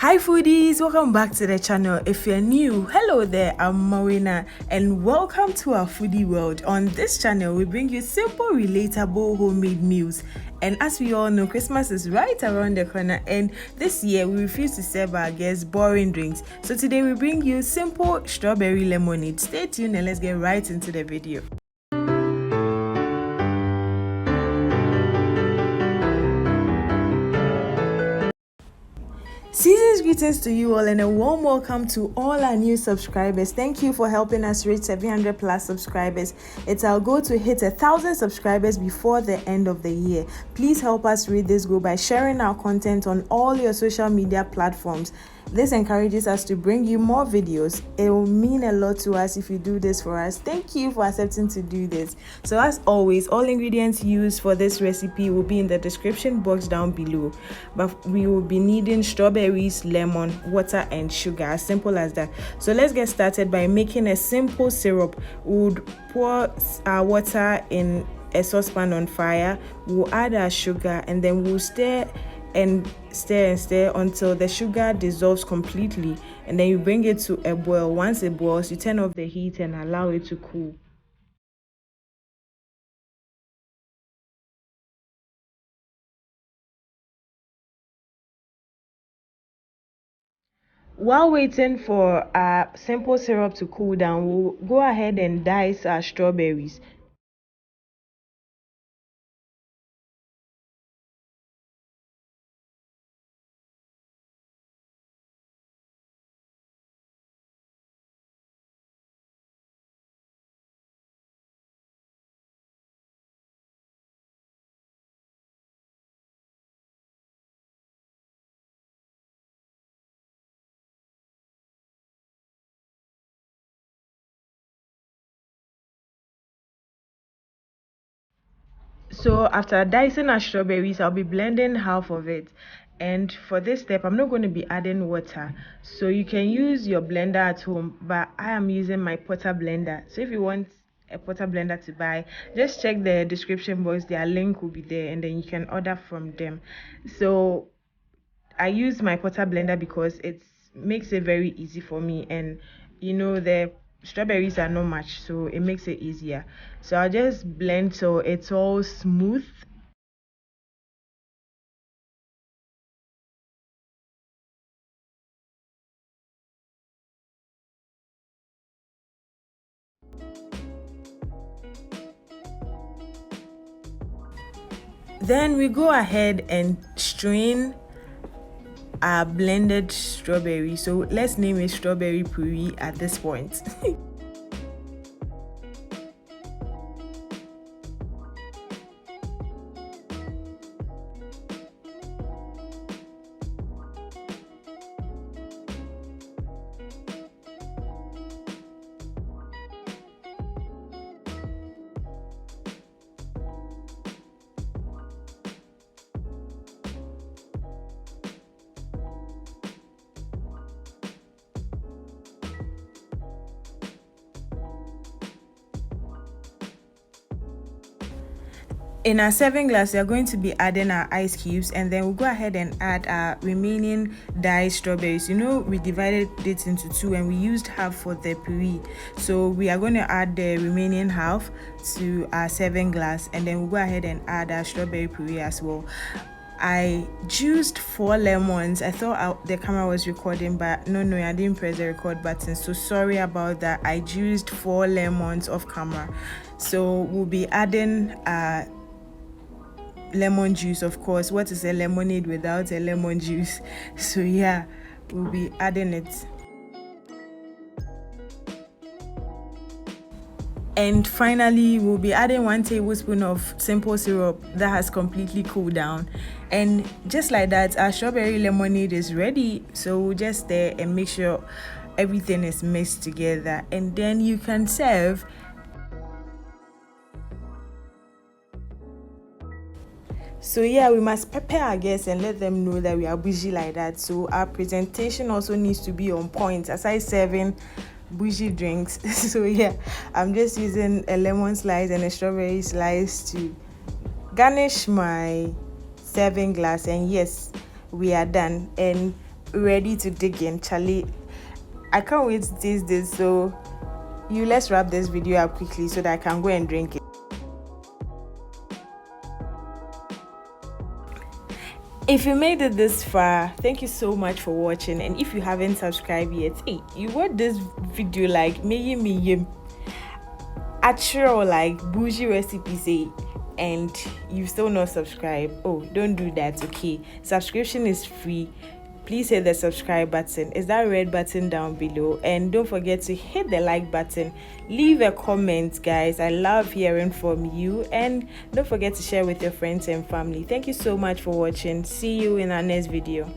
Hi foodies, welcome back to the channel. If you're new, hello there, I'm Mawuena and welcome to our foodie world. On this channel, we bring you simple, relatable homemade meals. And as we all know, Christmas is right around the corner and this year we refuse to serve our guests boring drinks. So today we bring you simple strawberry lemonade. Stay tuned and let's get right into the video. Season's greetings to you all and a warm welcome to all our new subscribers. Thank you for helping us reach 700 plus subscribers. It's our goal to hit 1,000 subscribers before the end of the year. Please help us reach this goal by sharing our content on all your social media platforms. This encourages us to bring you more videos. It will mean a lot to us if you do this for us. Thank you for accepting to do this. So as always, all ingredients used for this recipe will be in the description box down below. But we will be needing strawberries, lemon, water and sugar. As simple as that. So let's get started by making a simple syrup. We would pour our water in a saucepan on fire. We'll add our sugar and then we'll stir and stir until the sugar dissolves completely, and then you bring it to a boil. Once it boils, you turn off the heat and allow it to cool. While waiting for our simple syrup to cool down, we'll go ahead and dice our strawberries. So after dicing our strawberries, I'll be blending half of it. And for this step, I'm not going to be adding water. So you can use your blender at home, but I am using my porter blender. So if you want a porter blender to buy, just check the description box. Their link will be there and then you can order from them. So I use my porter blender because it makes it very easy for me, and the strawberries are not much, so it makes it easier. So I'll just blend so it's all smooth. Then we go ahead and strain our blended strawberry. So let's name it strawberry puree at this point. In our serving glass, we are going to be adding our ice cubes, and then we'll go ahead and add our remaining diced strawberries. We divided it into two and we used half for the puree. So we are going to add the remaining half to our serving glass, and then we'll go ahead and add our strawberry puree as well. I juiced 4 lemons. I thought the camera was recording, but no, I didn't press the record button. So sorry about that. I juiced 4 lemons off camera. So we'll be adding lemon juice. Of course, what is a lemonade without a lemon juice? So yeah, we'll be adding it. And finally, we'll be adding 1 tablespoon of simple syrup that has completely cooled down. And just like that, our strawberry lemonade is ready. So we'll just stir and make sure everything is mixed together, and then you can serve. So yeah, we must prepare our guests and let them know that we are bougie like that. So our presentation also needs to be on point aside serving bougie drinks. So yeah, I'm just using a lemon slice and a strawberry slice to garnish my serving glass, and yes, we are done. And ready to dig in. Charlie, I can't wait to taste this. So let's wrap this video up quickly so that I can go and drink it. If you made it this far, thank you so much for watching. And if you haven't subscribed yet, hey, you watch this video like me actual like bougie recipes, and you still not subscribe. Oh, don't do that, okay? Subscription is free. Please hit the subscribe button. It's that red button down below, and don't forget to hit the like button. Leave a comment, guys. I love hearing from you, and don't forget to share with your friends and family. Thank you so much for watching. See you in our next video.